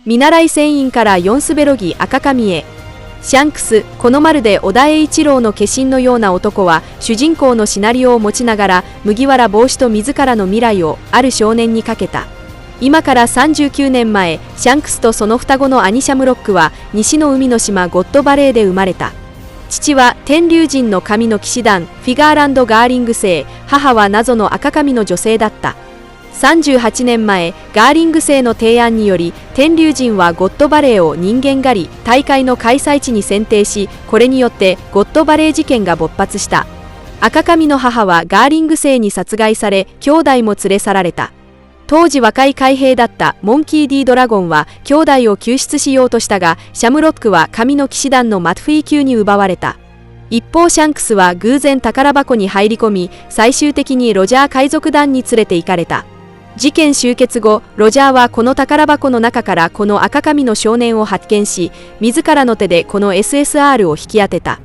見習い船員からヨンスベロギ赤髪へ。シャンクス、このまるで小田栄一郎の化身のような男は、主人公のシナリオを持ちながら、麦わら帽子と自らの未来を、ある少年にかけた。今から39年前、シャンクスとその双子の兄シャムロックは、西の海の島ゴッドバレーで生まれた。父は天竜神の神の騎士団、フィガーランド・ガーリング星、母は謎の赤髪の女性だった。38年前、ガーリング星の提案により、天竜神はゴッドバレーを人間狩り、大会の開催地に選定し、これによってゴッドバレー事件が勃発した。赤髪の母はガーリング星に殺害され、兄弟も連れ去られた。当時若い海兵だったモンキー・ディ・ドラゴンは、兄弟を救出しようとしたが、シャムロックは神の騎士団のマトフィー級に奪われた。一方シャンクスは偶然宝箱に入り込み、最終的にロジャー海賊団に連れて行かれた。事件終結後、ロジャーはこの宝箱の中からこの赤髪の少年を発見し、自らの手でこの SSR を引き当てた。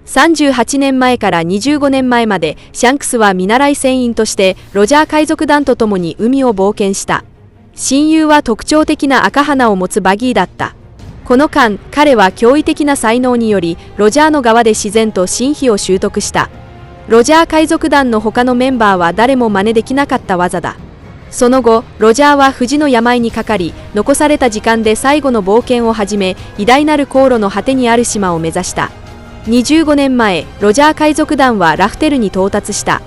38年前から25年前まで、シャンクスは見習い船員として、ロジャー海賊団と共に海を冒険した。親友は特徴的な赤鼻を持つバギーだった。この間、彼は驚異的な才能により、ロジャーの側で自然と神秘を習得した。ロジャー海賊団の他のメンバーは誰も真似できなかった技だ。その後、ロジャーは不治の病にかかり、残された時間で最後の冒険を始め、偉大なる航路の果てにある島を目指した。25年前、ロジャー海賊団はラフテルに到達した。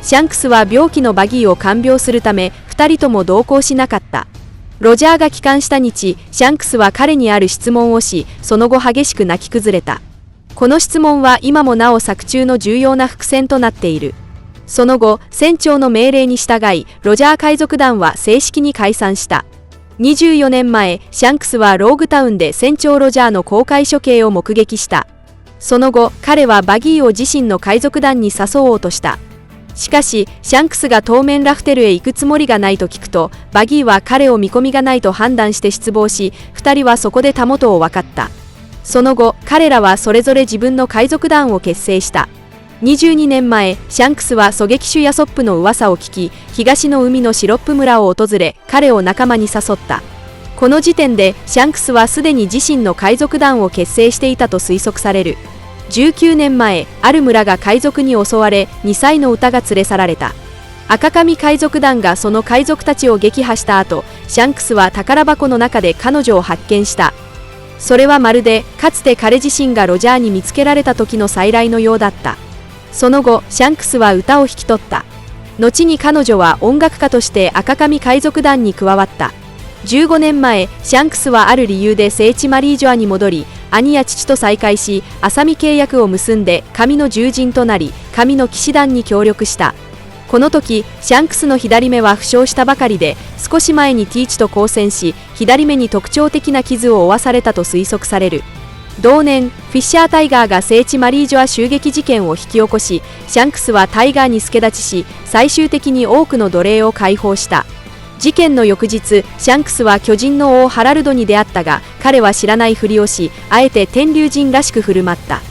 シャンクスは病気のバギーを看病するため、2人とも同行しなかった。ロジャーが帰還した日、シャンクスは彼にある質問をし、その後激しく泣き崩れた。この質問は今もなお作中の重要な伏線となっている。その後、船長の命令に従い、ロジャー海賊団は正式に解散した。24年前、シャンクスはローグタウンで船長ロジャーの公開処刑を目撃した。その後、彼はバギーを自身の海賊団に誘おうとした。しかし、シャンクスが当面ラフテルへ行くつもりがないと聞くと、バギーは彼を見込みがないと判断して失望し、2人はそこでたもとを分かった。その後、彼らはそれぞれ自分の海賊団を結成した。22年前、シャンクスは狙撃手ヤソップの噂を聞き、東の海のシロップ村を訪れ、彼を仲間に誘った。この時点で、シャンクスはすでに自身の海賊団を結成していたと推測される。19年前、ある村が海賊に襲われ、2歳の歌が連れ去られた。赤髪海賊団がその海賊たちを撃破した後、シャンクスは宝箱の中で彼女を発見した。それはまるで、かつて彼自身がロジャーに見つけられた時の再来のようだった。その後、シャンクスは歌を引き取った。後に彼女は音楽家として赤髪海賊団に加わった。15年前、シャンクスはある理由で聖地マリージョアに戻り、兄や父と再会し、浅見契約を結んで神の従人となり、神の騎士団に協力した。この時、シャンクスの左目は負傷したばかりで、少し前にティーチと交戦し、左目に特徴的な傷を負わされたと推測される。同年、フィッシャータイガーが聖地マリージョア襲撃事件を引き起こし、シャンクスはタイガーに助太刀し、最終的に多くの奴隷を解放した。事件の翌日、シャンクスは巨人の王ハラルドに出会ったが、彼は知らないふりをし、あえて天竜人らしく振る舞った。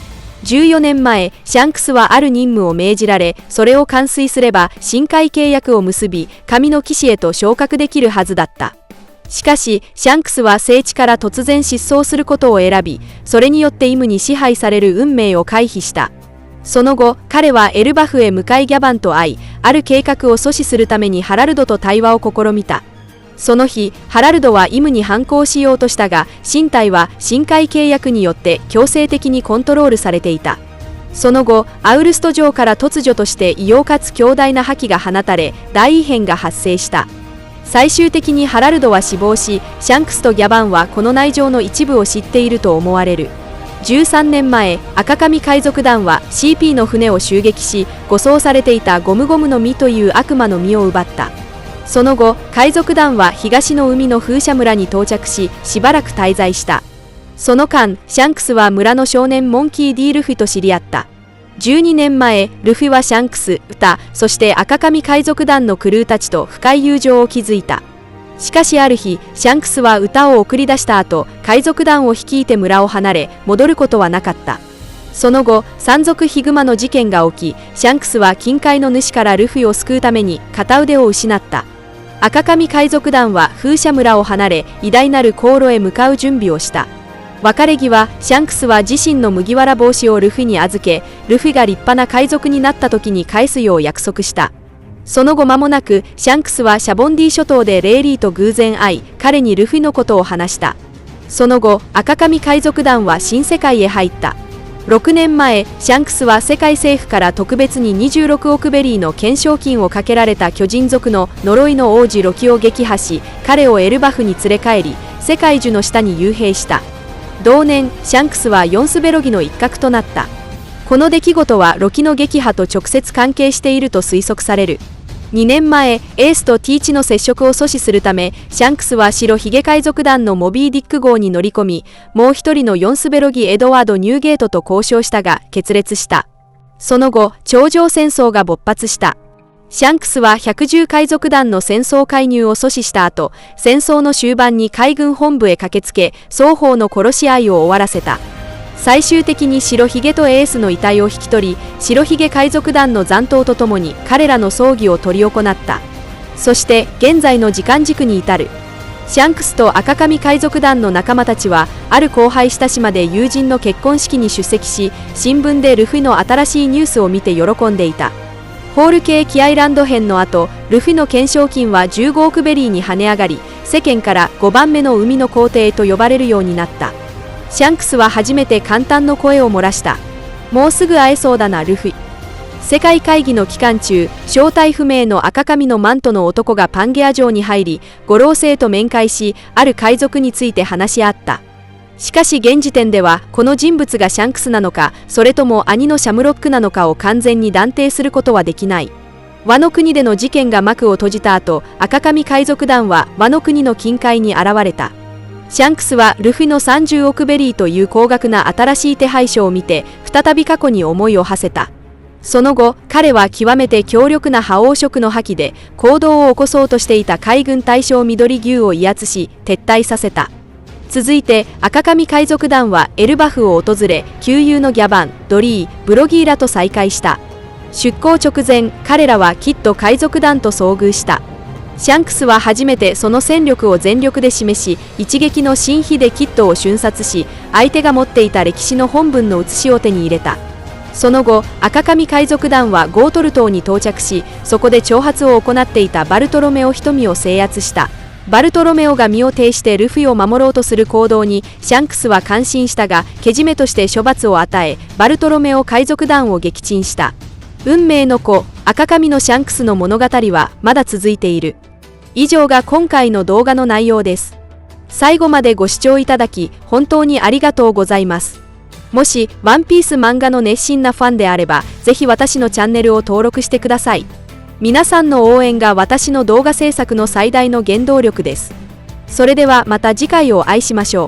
14年前、シャンクスはある任務を命じられ、それを完遂すれば、深海契約を結び、神の騎士へと昇格できるはずだった。しかし、シャンクスは聖地から突然失踪することを選び、それによってイムに支配される運命を回避した。その後、彼はエルバフへ向かいギャバンと会い、ある計画を阻止するためにハラルドと対話を試みた。その日、ハラルドはイムに反抗しようとしたが、身体は深海契約によって強制的にコントロールされていた。その後、アウルスト城から突如として異様かつ強大な覇気が放たれ、大異変が発生した。最終的にハラルドは死亡し、シャンクスとギャバンはこの内情の一部を知っていると思われる。13年前、赤髪海賊団は CP の船を襲撃し、護送されていたゴムゴムの実という悪魔の実を奪った。その後、海賊団は東の海の風車村に到着し、しばらく滞在した。その間、シャンクスは村の少年モンキー・ディ・ルフィと知り合った。12年前、ルフィはシャンクス、歌、そして赤髪海賊団のクルーたちと深い友情を築いた。しかしある日、シャンクスは歌を送り出した後、海賊団を率いて村を離れ、戻ることはなかった。その後、山賊ヒグマの事件が起き、シャンクスは近海の主からルフィを救うために片腕を失った。赤髪海賊団は風車村を離れ、偉大なる航路へ向かう準備をした。別れ際、シャンクスは自身の麦わら帽子をルフィに預け、ルフィが立派な海賊になった時に返すよう約束した。その後間もなく、シャンクスはシャボンディ諸島でレイリーと偶然会い、彼にルフィのことを話した。その後、赤髪海賊団は新世界へ入った。6年前、シャンクスは世界政府から特別に26億ベリーの懸賞金をかけられた巨人族の呪いの王子ロキを撃破し、彼をエルバフに連れ帰り、世界樹の下に幽閉した。同年、シャンクスはヨンスベロギの一角となった。この出来事はロキの撃破と直接関係していると推測される。2年前、エースとティーチの接触を阻止するため、シャンクスは白ひげ海賊団のモビーディック号に乗り込み、もう一人のヨンスベロギ・エドワード・ニューゲートと交渉したが、決裂した。その後、頂上戦争が勃発した。シャンクスは百獣海賊団の戦争介入を阻止した後、戦争の終盤に海軍本部へ駆けつけ、双方の殺し合いを終わらせた。最終的に白ひげとエースの遺体を引き取り、白ひげ海賊団の残党とともに彼らの葬儀を執り行った。そして現在の時間軸に至る。シャンクスと赤髪海賊団の仲間たちは、ある荒廃した島で友人の結婚式に出席し、新聞でルフィの新しいニュースを見て喜んでいた。ホールケーキアイランド編の後、ルフィの懸賞金は15億ベリーに跳ね上がり、世間から5番目の海の皇帝と呼ばれるようになった。シャンクスは初めて感嘆の声を漏らした。もうすぐ会えそうだなルフィ。世界会議の期間中、正体不明の赤髪のマントの男がパンゲア城に入り、五老星と面会し、ある海賊について話し合った。しかし現時点では、この人物がシャンクスなのか、それとも兄のシャムロックなのかを完全に断定することはできない。ワノ国での事件が幕を閉じた後、赤髪海賊団はワノ国の近海に現れた。シャンクスはルフィの30億ベリーという高額な新しい手配書を見て、再び過去に思いを馳せた。その後、彼は極めて強力な覇王色の覇気で、行動を起こそうとしていた海軍大将緑牛を威圧し、撤退させた。続いて、赤髪海賊団はエルバフを訪れ、旧友のギャバン、ドリー、ブロギーらと再会した。出港直前、彼らはキッド海賊団と遭遇した。シャンクスは初めてその戦力を全力で示し、一撃の新火でキッドを瞬殺し、相手が持っていた歴史の本文の写しを手に入れた。その後、赤髪海賊団はゴートル島に到着し、そこで挑発を行っていたバルトロメオ瞳を制圧した。バルトロメオが身を挺してルフィを守ろうとする行動に、シャンクスは感心したが、けじめとして処罰を与え、バルトロメオ海賊団を撃沈した。運命の子、赤髪のシャンクスの物語はまだ続いている。以上が今回の動画の内容です。最後までご視聴いただき、本当にありがとうございます。もし、ワンピース漫画の熱心なファンであれば、ぜひ私のチャンネルを登録してください。皆さんの応援が私の動画制作の最大の原動力です。それではまた次回をお会いしましょう。